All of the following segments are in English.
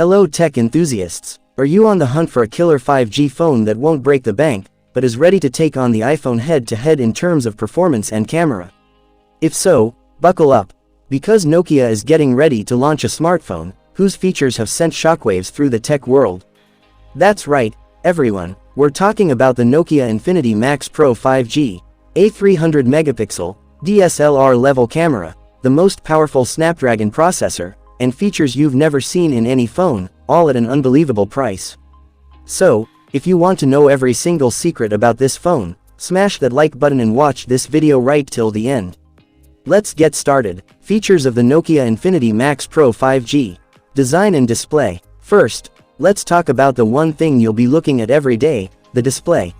Hello tech enthusiasts. Are you on the hunt for a killer 5G phone that won't break the bank, but is ready to take on the iPhone head-to-head in terms of performance and camera? If so, buckle up, because Nokia is getting ready to launch a smartphone whose features have sent shockwaves through the tech world. That's right, everyone, we're talking about the Nokia Infinity Max Pro 5G, a 300 megapixel, DSLR level camera, the most powerful Snapdragon processor, and features you've never seen in any phone, all at an unbelievable price. So, if you want to know every single secret about this phone, smash that like button and watch this video right till the end. Let's get started. Features of the Nokia Infinity Max Pro 5G. Design and display. First, let's talk about the one thing you'll be looking at every day, the display.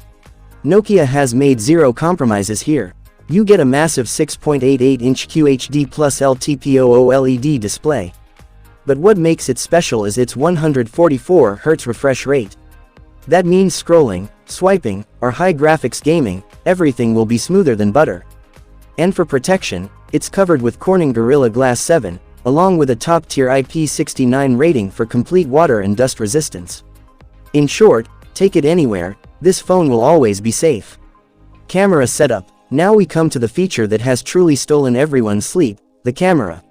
Nokia has made zero compromises here. You get a massive 6.88-inch QHD plus LTPO OLED display. But what makes it special is its 144Hz refresh rate. That means scrolling, swiping, or high graphics gaming, everything will be smoother than butter. And for protection, it's covered with Corning Gorilla Glass 7, along with a top-tier IP69 rating for complete water and dust resistance. In short, take it anywhere, this phone will always be safe. Camera setup. Now we come to the feature that has truly stolen everyone's sleep, the camera.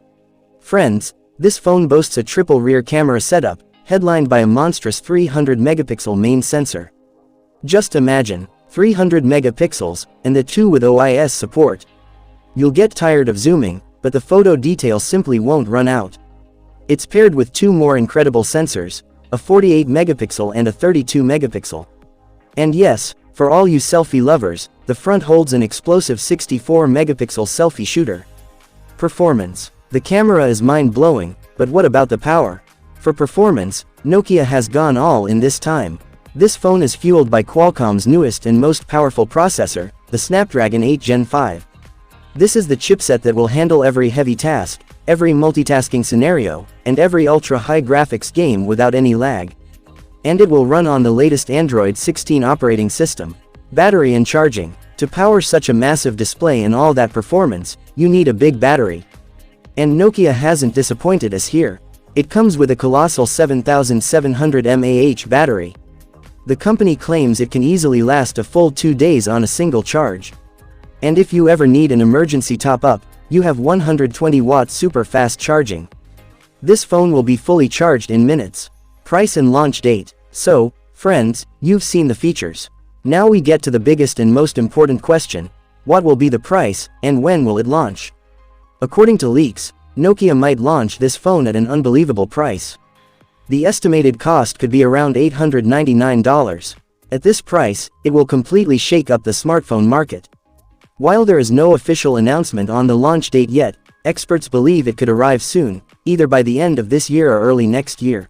Friends, this phone boasts a triple rear camera setup, headlined by a monstrous 300 megapixel main sensor. Just imagine, 300 megapixels, and the two with OIS support. You'll get tired of zooming, but the photo detail simply won't run out. It's paired with two more incredible sensors, a 48 megapixel and a 32 megapixel. And yes, for all you selfie lovers, the front holds an explosive 64 megapixel selfie shooter. Performance. The camera is mind-blowing, but what about the power? For performance, Nokia has gone all in this time. This phone is fueled by Qualcomm's newest and most powerful processor, the Snapdragon 8 Gen 5. This is the chipset that will handle every heavy task, every multitasking scenario, and every ultra-high graphics game without any lag. And it will run on the latest Android 16 operating system. Battery and charging. To power such a massive display and all that performance, you need a big battery. And Nokia hasn't disappointed us here. It comes with a colossal 7700 mAh battery. The company claims it can easily last a full 2 days on a single charge. And if you ever need an emergency top-up, you have 120-watt super fast charging. This phone will be fully charged in minutes. Price and launch date. So, friends, you've seen the features. Now we get to the biggest and most important question: what will be the price, and when will it launch? According to leaks, Nokia might launch this phone at an unbelievable price. The estimated cost could be around $899. At this price, it will completely shake up the smartphone market. While there is no official announcement on the launch date yet, experts believe it could arrive soon, either by the end of this year or early next year.